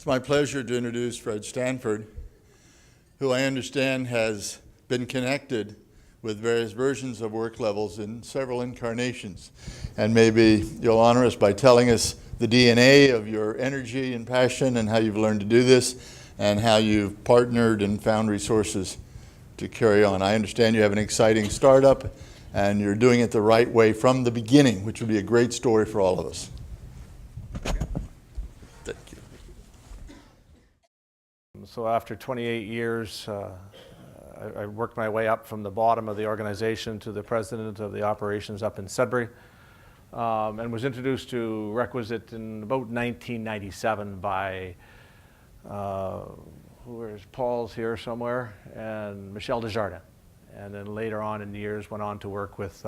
It's my pleasure to introduce Fred Stanford, who I understand has been connected with various versions of work levels in several incarnations. And maybe you'll honor us by telling us the DNA of your energy and passion and how you've learned to do this and how you've partnered and found resources to carry on. I understand you have an exciting startup and you're doing it the right way from the beginning, which would be a great story for all of us. Thank you. So after 28 years, I worked my way up from the bottom of the organization to the president of the operations up in Sudbury, and was introduced to Requisite in about 1997 by, where's Paul's here somewhere, and Michel Desjardins. And then later on in the years went on to work with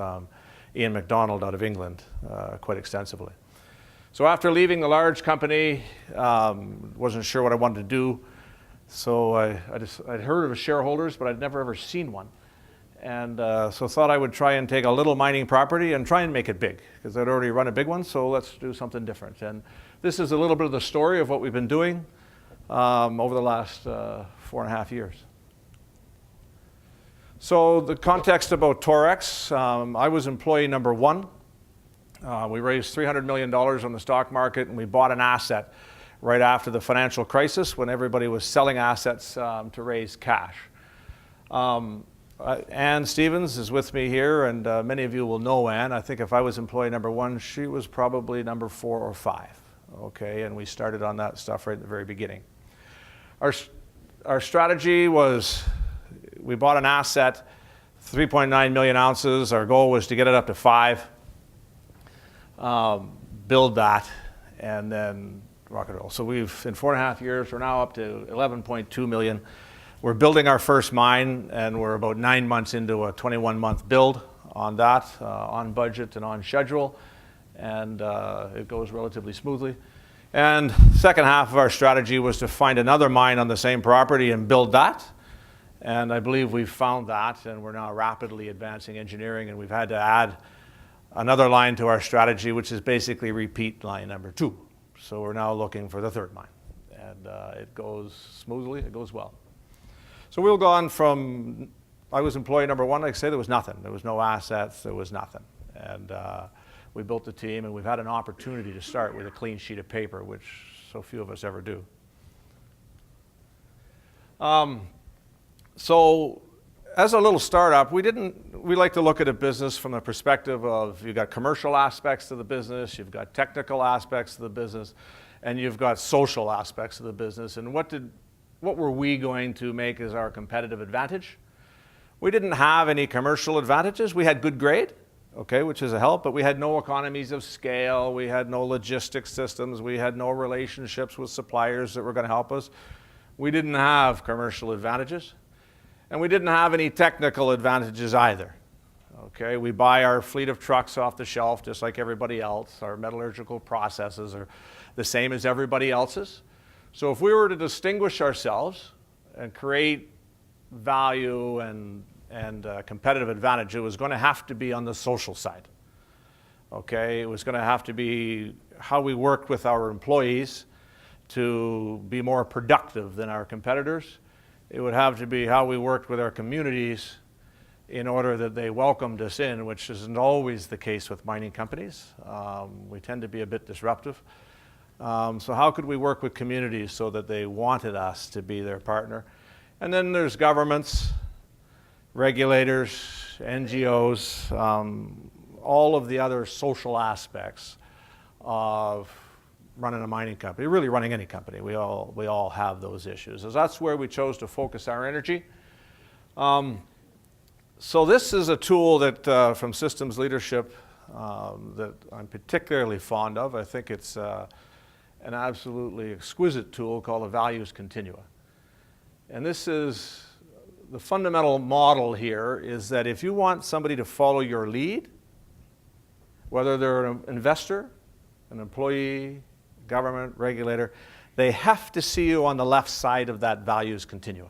Ian MacDonald out of England quite extensively. So after leaving the large company, wasn't sure what I wanted to do. So I'd heard of shareholders, but I'd never ever seen one. And so thought I would try and take a little mining property and try and make it big, because I'd already run a big one, so let's do something different. And this is a little bit of the story of what we've been doing over the last 4.5 years. So the context about Torex, I was employee number one. We raised $300 million on the stock market, and we bought an asset right after the financial crisis when everybody was selling assets to raise cash. Ann Stevens is with me here, and many of you will know Ann. I think if I was employee number one, she was probably number 4 or 5. Okay, and we started on that stuff right at the very beginning. Our strategy was, we bought an asset, 3.9 million ounces. Our goal was to get it up to 5, build that, and then rock and roll. So we've, in 4.5 years, we're now up to 11.2 million. We're building our first mine, and we're about 9 months into a 21-month build on that, on budget and on schedule, and it goes relatively smoothly. And second half of our strategy was to find another mine on the same property and build that. And I believe we've found that, and we're now rapidly advancing engineering, and we've had to add another line to our strategy, which is basically repeat line number 2. So we're now looking for the third mine, and it goes smoothly, it goes well. So we've gone from, I was employee number one, like I say, there was nothing. There was no assets, there was nothing. And we built the team, and we've had an opportunity to start with a clean sheet of paper, which so few of us ever do. So as a little startup, we like to look at a business from the perspective of, you've got commercial aspects to the business, you've got technical aspects to the business, and you've got social aspects of the business. And what were we going to make as our competitive advantage? We didn't have any commercial advantages. We had good grade, okay, which is a help, but we had no economies of scale, we had no logistics systems, we had no relationships with suppliers that were going to help us. We didn't have commercial advantages. And we didn't have any technical advantages either. Okay, we buy our fleet of trucks off the shelf just like everybody else. Our metallurgical processes are the same as everybody else's. So if we were to distinguish ourselves and create value and competitive advantage, it was going to have to be on the social side. Okay, it was going to have to be how we worked with our employees to be more productive than our competitors. It would have to be how we worked with our communities in order that they welcomed us in, which isn't always the case with mining companies. We tend to be a bit disruptive. So how could we work with communities so that they wanted us to be their partner? And then there's governments, regulators, NGOs, all of the other social aspects of running a mining company, really running any company. We all have those issues. So that's where we chose to focus our energy. So this is a tool that from systems leadership that I'm particularly fond of. I think it's an absolutely exquisite tool called a values continua. And this is the fundamental model here, is that if you want somebody to follow your lead, whether they're an investor, an employee, government, regulator, they have to see you on the left side of that values continuum.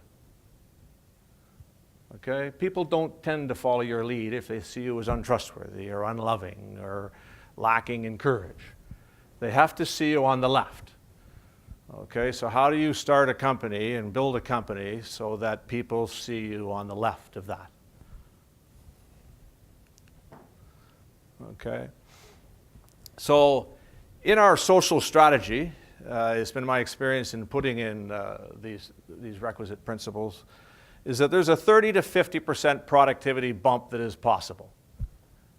Okay? People don't tend to follow your lead if they see you as untrustworthy or unloving or lacking in courage. They have to see you on the left. Okay, so how do you start a company and build a company so that people see you on the left of that? Okay. So in our social strategy, it's been my experience in putting in these requisite principles, is that there's a 30 to 50% productivity bump that is possible.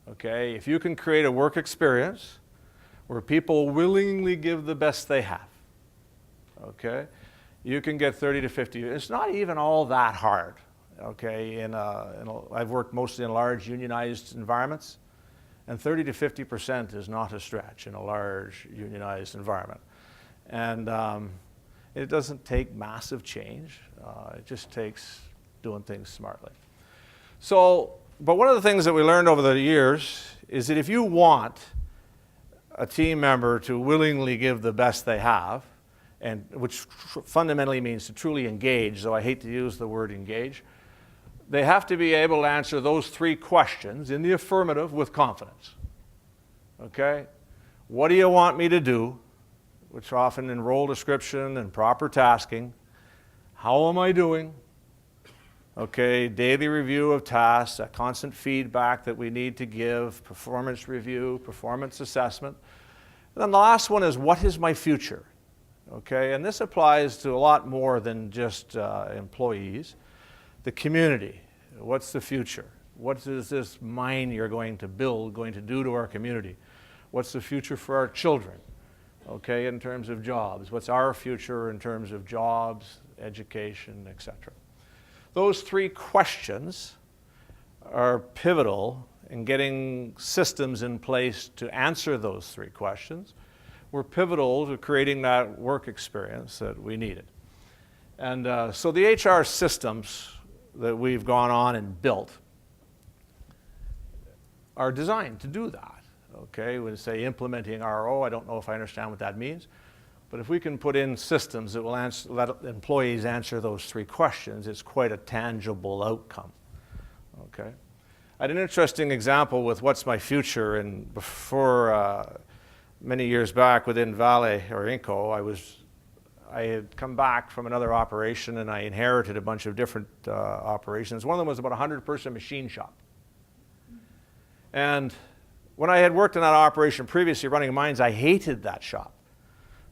Okay, if you can create a work experience where people willingly give the best they have, okay, you can get 30 to 50. It's not even all that hard. Okay, I've worked mostly in large unionized environments, and 30 to 50% is not a stretch in a large unionized environment. And it doesn't take massive change. It just takes doing things smartly. So, but one of the things that we learned over the years is that if you want a team member to willingly give the best they have, and which fundamentally means to truly engage, though I hate to use the word engage, they have to be able to answer those 3 questions in the affirmative with confidence. Okay? What do you want me to do? Which often in role description and proper tasking. How am I doing? Okay, daily review of tasks, a constant feedback that we need to give, performance review, performance assessment. And then the last one is, what is my future? Okay, and this applies to a lot more than just employees. The community, what's the future? What is this mine you're going to build going to do to our community? What's the future for our children? Okay, in terms of jobs. What's our future in terms of jobs, education, etc.? Those 3 questions are pivotal in getting systems in place to answer those 3 questions. Were pivotal to creating that work experience that we needed. And so the HR systems that we've gone on and built are designed to do that. Okay, when we say implementing RO, I don't know if I understand what that means, but if we can put in systems that will let employees answer those 3 questions, it's quite a tangible outcome. Okay, I had an interesting example with what's my future, and before many years back within Vale or Inco, I had come back from another operation and I inherited a bunch of different operations. One of them was about a 100-person machine shop. And when I had worked in that operation previously running mines, I hated that shop.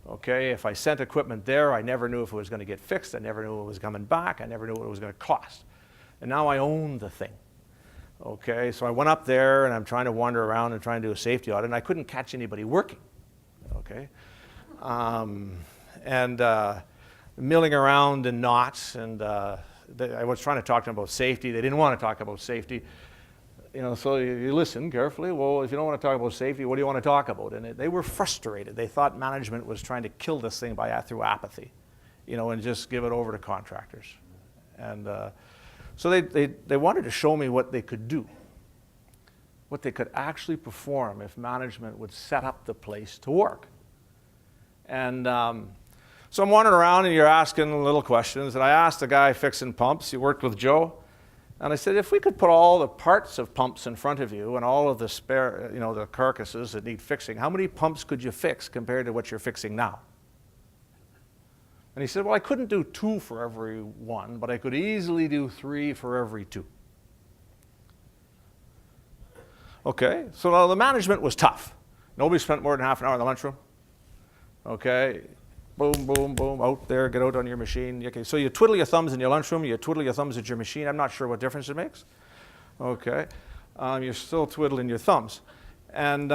Okay, if I sent equipment there, I never knew if it was going to get fixed. I never knew it was coming back. I never knew what it was going to cost. And now I own the thing. Okay, so I went up there and I'm trying to wander around and trying to do a safety audit, and I couldn't catch anybody working. Okay, milling around in knots, and I was trying to talk to them about safety. They didn't want to talk about safety. You know, so you listen carefully. Well, if you don't want to talk about safety, what do you want to talk about? And they were frustrated. They thought management was trying to kill this thing through apathy, you know, and just give it over to contractors. And so they wanted to show me what they could do, what they could actually perform if management would set up the place to work. And so I'm wandering around and you're asking little questions. And I asked the guy fixing pumps, he worked with Joe. And I said, if we could put all the parts of pumps in front of you and all of the spare, you know, the carcasses that need fixing, how many pumps could you fix compared to what you're fixing now? And he said, well, I couldn't do 2 for every one, but I could easily do 3 for every 2. Okay, so now the management was tough. Nobody spent more than half an hour in the lunchroom. Okay, boom, boom, boom, out there, get out on your machine. Okay, so you twiddle your thumbs in your lunchroom, you twiddle your thumbs at your machine. I'm not sure what difference it makes. Okay, you're still twiddling your thumbs. And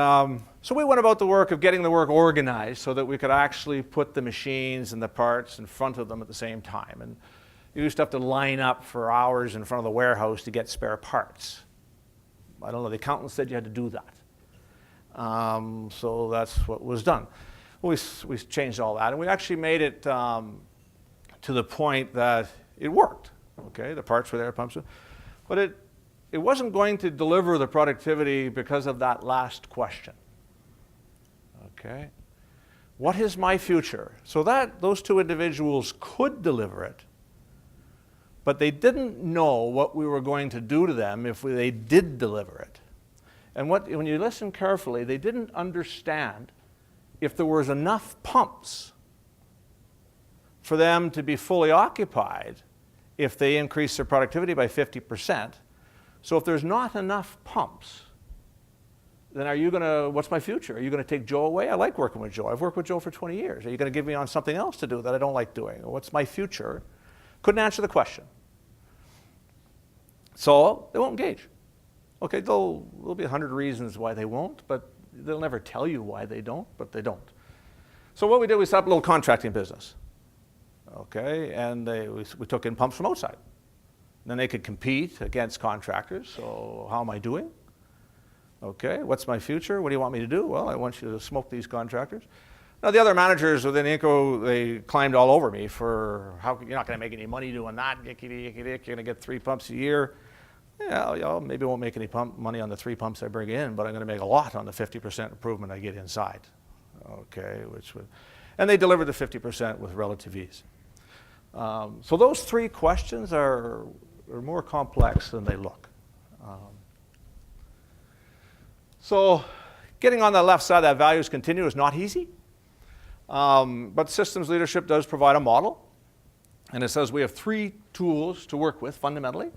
so we went about the work of getting the work organized so that we could actually put the machines and the parts in front of them at the same time. And you used to have to line up for hours in front of the warehouse to get spare parts. I don't know, the accountant said you had to do that. So that's what was done. We changed all that, and we actually made it to the point that it worked. Okay, the parts were there, pumps were, but it wasn't going to deliver the productivity because of that last question. Okay, what is my future? So that those 2 individuals could deliver it, but they didn't know what we were going to do to them if they did deliver it. And when you listen carefully, they didn't understand if there was enough pumps for them to be fully occupied if they increase their productivity by 50%. So if there's not enough pumps, then what's my future? Are you going to take Joe away? I like working with Joe. I've worked with Joe for 20 years. Are you going to give me on something else to do that I don't like doing? What's my future? Couldn't answer the question. So they won't engage. Okay, there'll be 100 reasons why they won't, but they'll never tell you why they don't, but they don't. So what we did, we set up a little contracting business. Okay, and we took in pumps from outside. Then they could compete against contractors. So how am I doing? Okay, what's my future? What do you want me to do? Well, I want you to smoke these contractors. Now, the other managers within Inco, they climbed all over me for how you're not going to make any money doing that. You're going to get 3 pumps a year. Yeah, maybe I won't make any money on the 3 pumps I bring in, but I'm going to make a lot on the 50% improvement I get inside. Okay, and they delivered the 50% with relative ease. So those 3 questions are more complex than they look. So getting on the left side of that values continue is not easy. But systems leadership does provide a model. And it says we have 3 tools to work with fundamentally.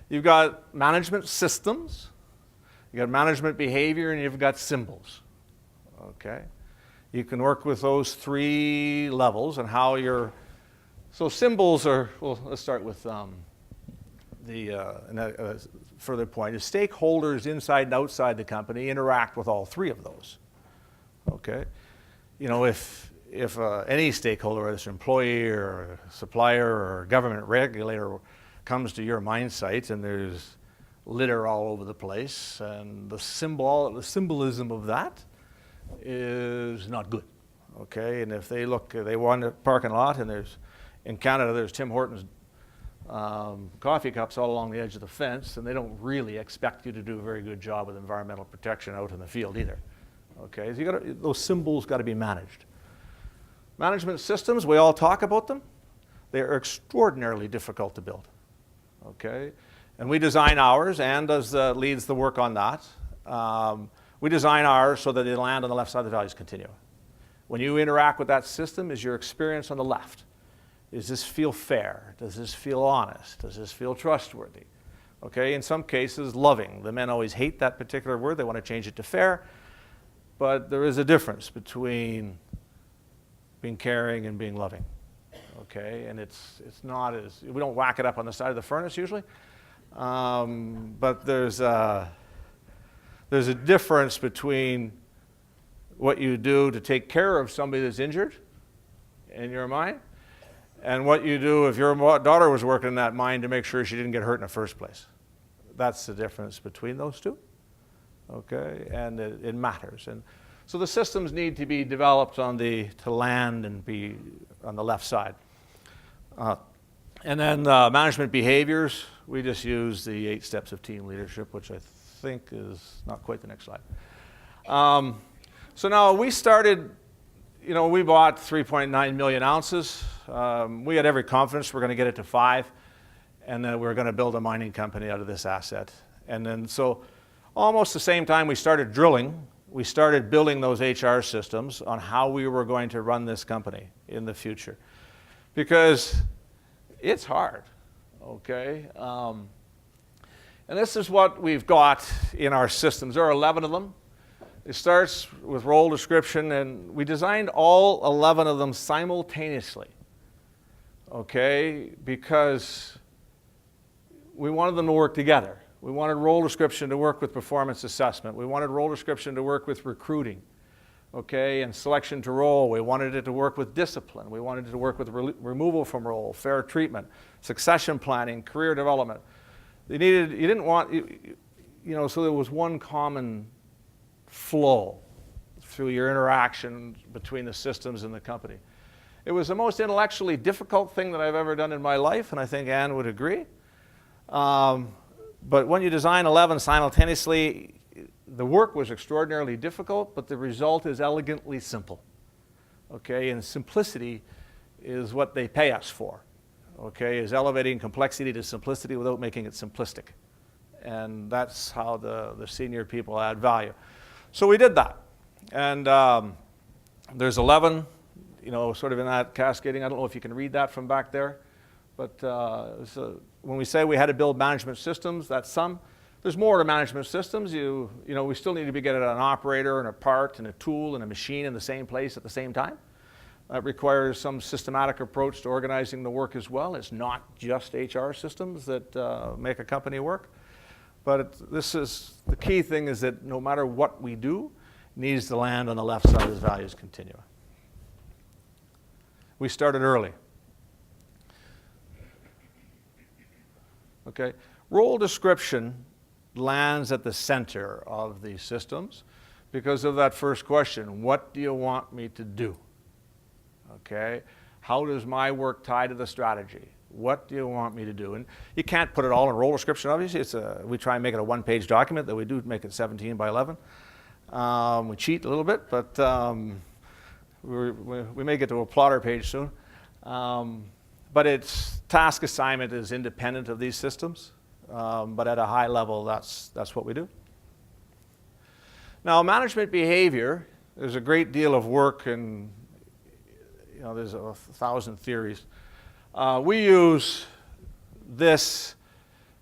You've got management systems, you've got management behavior, and you've got symbols. Okay? You can work with those 3 levels and how you're. So symbols are, well, let's start with further point is stakeholders inside and outside the company interact with all 3 of those. Okay? You know, if any stakeholder, whether it's an employee or a supplier or a government regulator, comes to your mine site and there's litter all over the place, and the symbolism of that is not good. Okay, and if they want a parking lot, and in Canada there's Tim Hortons coffee cups all along the edge of the fence, and they don't really expect you to do a very good job with environmental protection out in the field either. Okay, so those symbols got to be managed. Management systems, we all talk about them. They are extraordinarily difficult to build. Okay, and we design ours, and leads the work on that. We design ours so that they land on the left side of the values continuum. When you interact with that system, is your experience on the left. Does this feel fair? Does this feel honest? Does this feel trustworthy? Okay, in some cases, loving. The men always hate that particular word. They want to change it to fair. But there is a difference between being caring and being loving. Okay, and it's not as, we don't whack it up on the side of the furnace usually. But there's a difference between what you do to take care of somebody that's injured in your mine, and what you do if your daughter was working in that mine to make sure she didn't get hurt in the first place. That's the difference between those 2. Okay, and it matters. And so the systems need to be developed to land and be on the left side. And then management behaviors, we just use the 8 steps of team leadership, which I think is not quite the next slide. So now we started, we bought 3.9 million ounces. We had every confidence we're going to get it to 5, and then we're going to build a mining company out of this asset. And then so almost the same time we started drilling, we started building those HR systems on how we were going to run this company in the future. Because it's hard, okay? And this is what we've got in our systems. There are 11 of them. It starts with role description, and we designed all 11 of them simultaneously, okay? Because we wanted them to work together. We wanted role description to work with performance assessment. We wanted role description to work with recruiting, okay, and selection to role. We wanted it to work with discipline. We wanted it to work with removal from role, fair treatment, succession planning, career development. So there was one common flow through your interaction between the systems and the company. It was the most intellectually difficult thing that I've ever done in my life, and I think Ann would agree. But when you design 11 simultaneously, the work was extraordinarily difficult, but the result is elegantly simple. Okay, and simplicity is what they pay us for. Okay, is elevating complexity to simplicity without making it simplistic. And that's how the senior people add value. So we did that. And there's 11 sort of in that cascading. I don't know if you can read that from back there, but so when we say we had to build management systems, that's some. There's more to management systems. We still need to be getting an operator and a part and a tool and a machine in the same place at the same time. That requires some systematic approach to organizing the work as well. It's not just HR systems that make a company work. But the key thing is that no matter what we do, it needs to land on the left side of the values continuum. We started early. Okay, role description lands at the center of these systems because of that first question, what do you want me to do? Okay, how does my work tie to the strategy? What do you want me to do? And you can't put it all in role description, obviously. We try and make it a one-page document, though we do make it 17 by 11. We cheat a little bit, but we may get to a plotter page soon. But its task assignment is independent of these systems. But at a high level, that's what we do. Now, management behavior, there's a great deal of work and there's 1,000 theories. We use this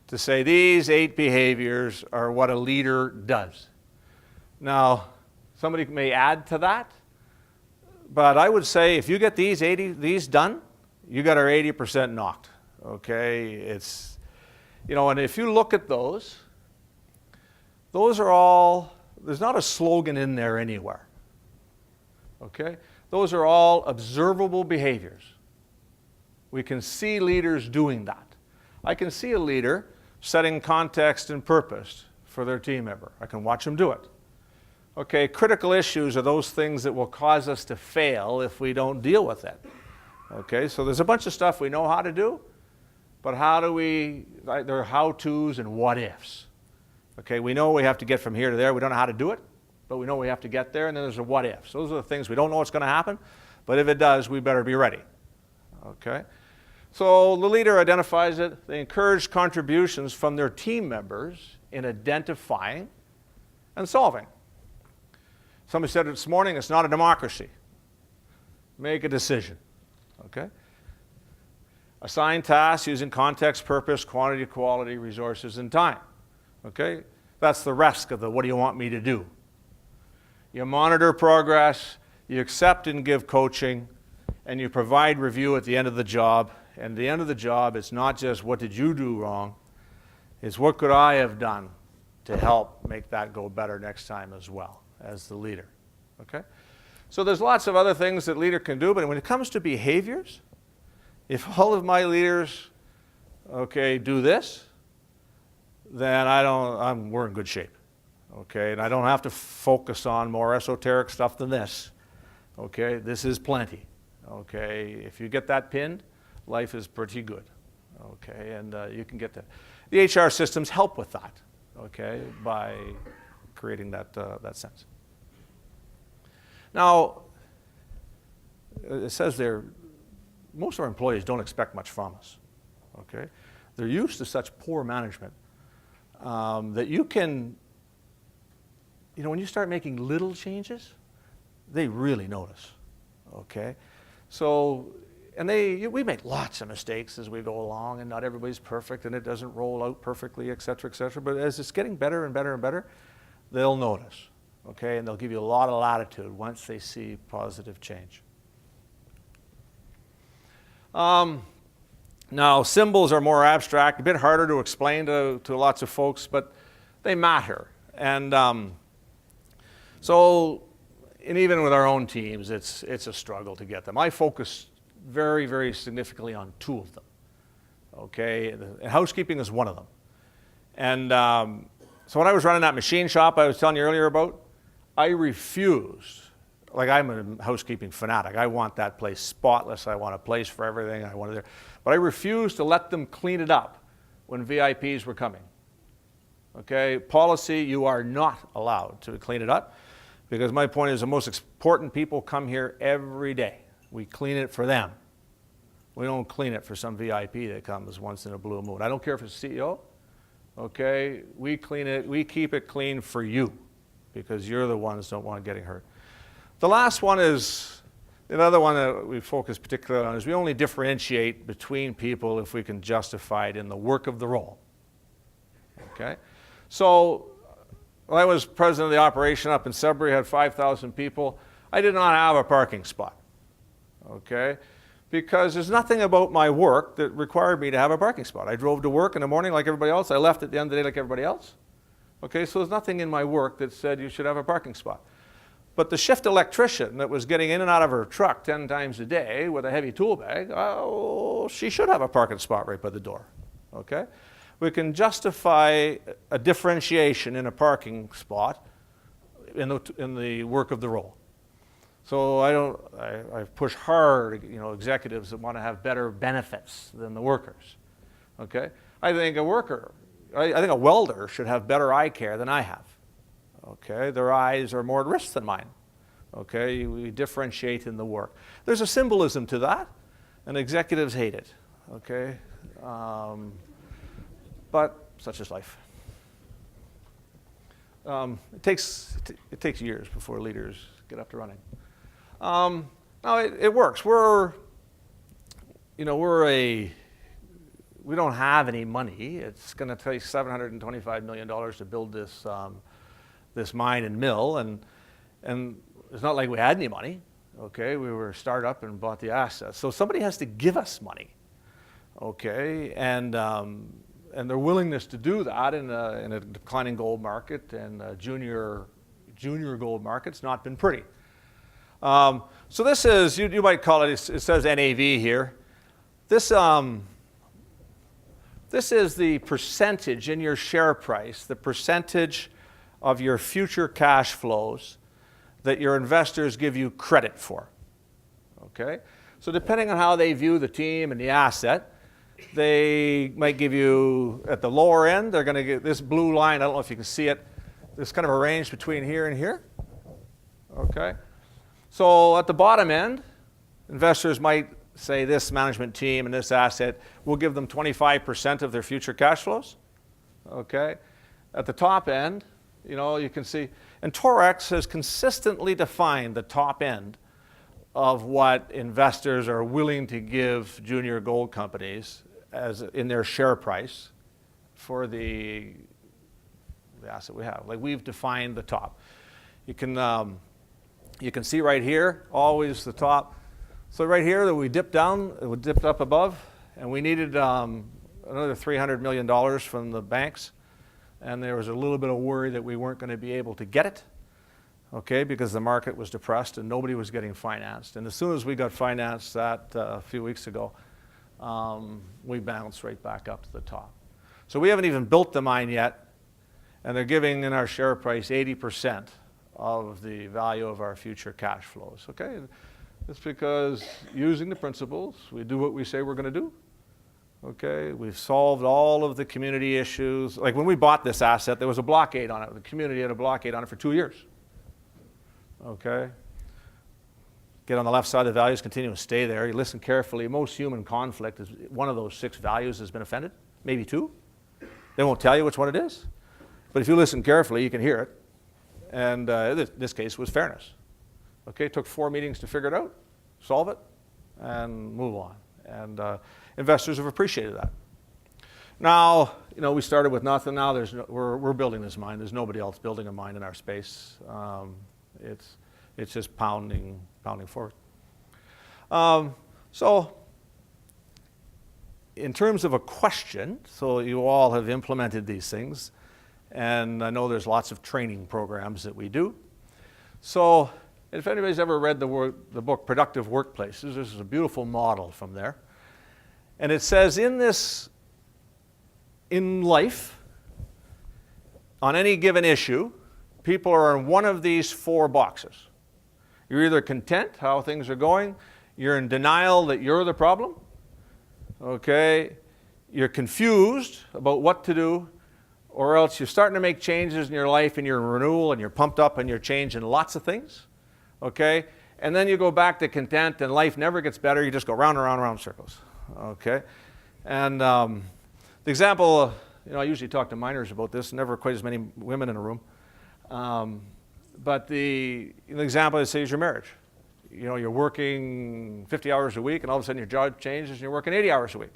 to say these 8 behaviors are what a leader does. Now, somebody may add to that, but I would say if you get these done, you got our 80% knocked. Okay, and if you look at those are all, there's not a slogan in there anywhere. Okay? Those are all observable behaviors. We can see leaders doing that. I can see a leader setting context and purpose for their team member. I can watch them do it. Okay, critical issues are those things that will cause us to fail if we don't deal with it. Okay, so there's a bunch of stuff we know how to do, but there are how-tos and what-ifs. Okay, we know we have to get from here to there. We don't know how to do it, but we know we have to get there, and then there's a what-ifs. Those are the things we don't know what's going to happen, but if it does, we better be ready. Okay, so the leader identifies it. They encourage contributions from their team members in identifying and solving. Somebody said this morning, it's not a democracy. Make a decision. Okay? Assign tasks using context, purpose, quantity, quality, resources, and time. Okay? That's the rest of the what do you want me to do. You monitor progress, you accept and give coaching, and you provide review at the end of the job. And at the end of the job, it's not just what did you do wrong, it's what could I have done to help make that go better next time as well as the leader. Okay? So there's lots of other things that leader can do, but when it comes to behaviors, if all of my leaders, do this, then we're in good shape. Okay, and I don't have to focus on more esoteric stuff than this. Okay, this is plenty. Okay, if you get that pinned, life is pretty good. Okay, and you can get that. The HR systems help with that. Okay, by creating that sense. Now, it says there, most of our employees don't expect much from us. Okay, they're used to such poor management that you can. When you start making little changes, they really notice, okay? So, we make lots of mistakes as we go along, and not everybody's perfect, and it doesn't roll out perfectly, et cetera, but as it's getting better and better and better, they'll notice, okay? And they'll give you a lot of latitude once they see positive change. Now, symbols are more abstract, a bit harder to explain to lots of folks, but they matter. And and even with our own teams, it's a struggle to get them. I focus very, very significantly on 2 of them. Okay, and housekeeping is one of them. And so when I was running that machine shop I was telling you earlier about, I refused. Like, I'm a housekeeping fanatic. I want that place spotless. I want a place for everything. I want it there. But I refused to let them clean it up when VIPs were coming. Okay, policy, you are not allowed to clean it up. Because my point is the most important people come here every day. We clean it for them. We don't clean it for some VIP that comes once in a blue moon. I don't care if it's CEO. Okay, we clean it. We keep it clean for you because you're the ones who don't want getting hurt. The last one is Another one that we focus particularly on is we only differentiate between people if we can justify it in the work of the role. Okay? So when I was president of the operation up in Sudbury, had 5,000 people. I did not have a parking spot. Okay? Because there's nothing about my work that required me to have a parking spot. I drove to work in the morning like everybody else. I left at the end of the day like everybody else. Okay, so there's nothing in my work that said you should have a parking spot. But the shift electrician that was getting in and out of her truck 10 times a day with a heavy tool bag, oh, she should have a parking spot right by the door. Okay? We can justify a differentiation in a parking spot in the work of the role. So I push hard, executives that want to have better benefits than the workers. Okay? I think a welder should have better eye care than I have. Okay? Their eyes are more at risk than mine. Okay? We differentiate in the work. There's a symbolism to that, and executives hate it. Okay? But such is life. It takes years before leaders get up to running. Now it works. We don't have any money. It's going to take $725 million to build this mine and mill, and it's not like we had any money. Okay, we were a startup and bought the assets. So somebody has to give us money. Okay, and their willingness to do that in a declining gold market and a junior gold market's not been pretty. So this is, you might call it, it says NAV here. This is the percentage in your share price, the percentage of your future cash flows that your investors give you credit for. Okay? So depending on how they view the team and the asset, they might give you, at the lower end, they're going to get this blue line, I don't know if you can see it, this kind of a range between here and here. Okay? So at the bottom end, investors might say this management team and this asset will give them 25% of their future cash flows. Okay? At the top end, you can see, and Torex has consistently defined the top end of what investors are willing to give junior gold companies as in their share price for the asset we have. Like, we've defined the top. You can see right here, always the top. So right here that we dipped down, it dipped up above, and we needed another $300 million from the banks. And there was a little bit of worry that we weren't going to be able to get it, okay, because the market was depressed and nobody was getting financed. And as soon as we got financed that a few weeks ago, we bounced right back up to the top. So we haven't even built the mine yet, and they're giving in our share price 80% of the value of our future cash flows, okay? It's because using the principles, we do what we say we're going to do. Okay, we've solved all of the community issues. Like when we bought this asset, there was a blockade on it. The community had a blockade on it for 2 years. Okay? Get on the left side of the values, continue to stay there. You listen carefully. Most human conflict is one of those 6 values has been offended, maybe 2. They won't tell you which one it is. But if you listen carefully, you can hear it. And in this case was fairness. Okay, it took 4 meetings to figure it out, solve it, and move on. And investors have appreciated that. Now, we started with nothing. Now we're building this mine. There's nobody else building a mine in our space. It's just pounding forward. So, in terms of a question, so you all have implemented these things, and I know there's lots of training programs that we do. So, if anybody's ever read the book Productive Workplaces, this is a beautiful model from there. And it says in life, on any given issue, people are in one of these 4 boxes. You're either content how things are going, you're in denial that you're the problem, okay, you're confused about what to do, or else you're starting to make changes in your life and you're in renewal and you're pumped up and you're changing lots of things, okay, and then you go back to content and life never gets better, you just go round and round and round in circles. Okay, and the example, I usually talk to miners about this, never quite as many women in a room, but the example I say is your marriage. you know, you're working 50 hours a week, and all of a sudden your job changes and you're working 80 hours a week.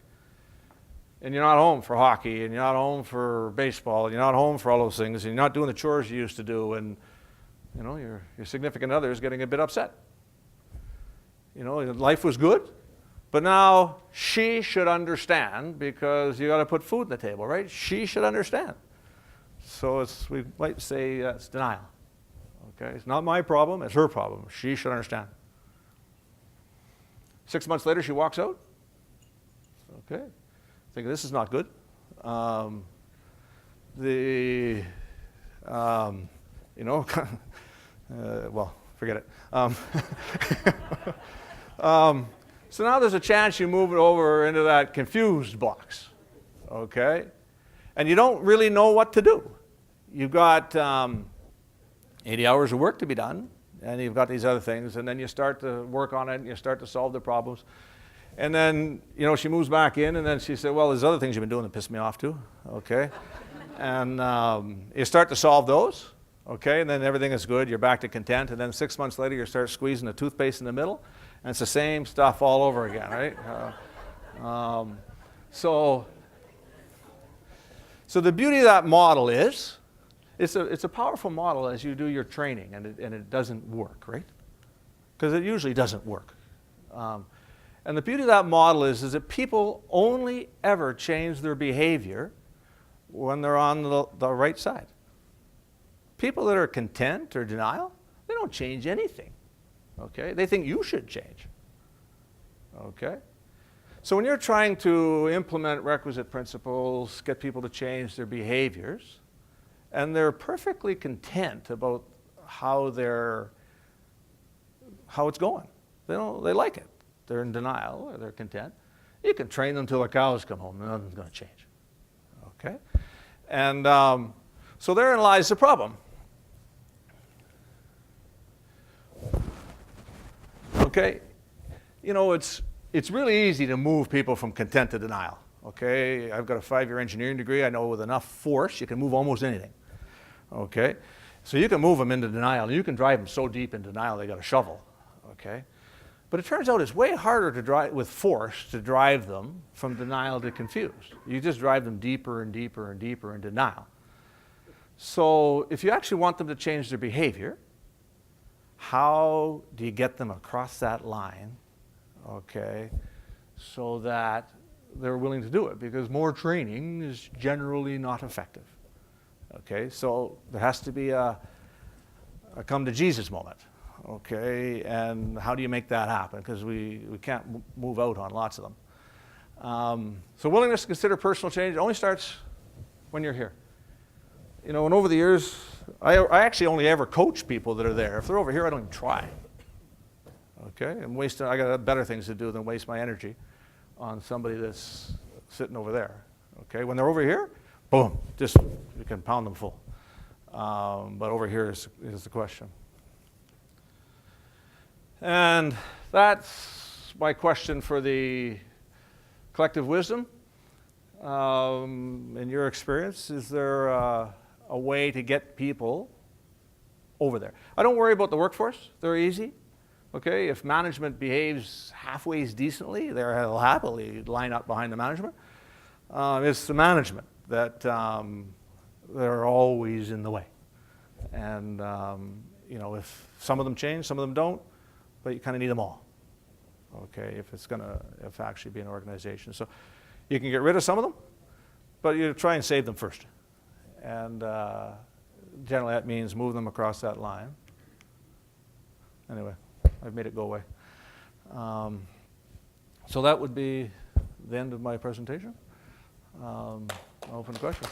And you're not home for hockey, and you're not home for baseball, and you're not home for all those things, and you're not doing the chores you used to do, and you know, your significant other is getting a bit upset. You know, life was good, but now she should understand, because you got to put food on the table, right? She should understand. So we might say it's denial. Okay, it's not my problem, it's her problem. She should understand. 6 months later, she walks out. Okay, thinking this is not good. You know, well, forget it. So now there's a chance you move it over into that confused box, okay? And you don't really know what to do. You've got 80 hours of work to be done, and you've got these other things, and then you start to work on it, and you start to solve the problems. And then, you know, she moves back in, and then she said, well, there's other things you've been doing that piss me off too, okay? And you start to solve those, okay, and then everything is good, you're back to content, and then 6 months later you start squeezing the toothpaste in the middle, and it's the same stuff all over again, right? So the beauty of that model is, it's a powerful model as you do your training, and it doesn't work, right? Because it usually doesn't work. And the beauty of that model is that people only ever change their behavior when they're on the right side. People that are content or denial, they don't change anything, okay? They think you should change, okay? So when you're trying to implement requisite principles, get people to change their behaviors, and they're perfectly content about how it's going. They like it. They're in denial or they're content. You can train them till the cows come home. Nothing's going to change. Okay? And so therein lies the problem. Okay? You know, it's really easy to move people from content to denial. Okay? I've got a 5-year engineering degree. I know with enough force you can move almost anything. Okay? So you can move them into denial. You can drive them so deep in denial they got a shovel. Okay? But it turns out it's way harder to drive with force to drive them from denial to confused. You just drive them deeper and deeper and deeper in denial. So if you actually want them to change their behavior, how do you get them across that line, okay, so that they're willing to do it? Because more training is generally not effective. Okay, so there has to be a come to Jesus moment. Okay, and how do you make that happen? Because we can't move out on lots of them. So willingness to consider personal change only starts when you're here. You know, and over the years, I actually only ever coach people that are there. If they're over here, I don't even try. Okay, I got better things to do than waste my energy on somebody that's sitting over there. Okay, when they're over here, boom, just you can pound them full. But over here is the question. And that's my question for the collective wisdom. In your experience, is there a way to get people over there? I don't worry about the workforce. They're easy. Okay, if management behaves halfway decently, they'll happily line up behind the management. It's the management that they're always in the way. And you know, if some of them change, some of them don't, but you kind of need them all, okay, if it's going to actually be an organization. So you can get rid of some of them, but you try and save them first. And generally that means move them across that line. Anyway, I've made it go away. So that would be the end of my presentation. Open to questions.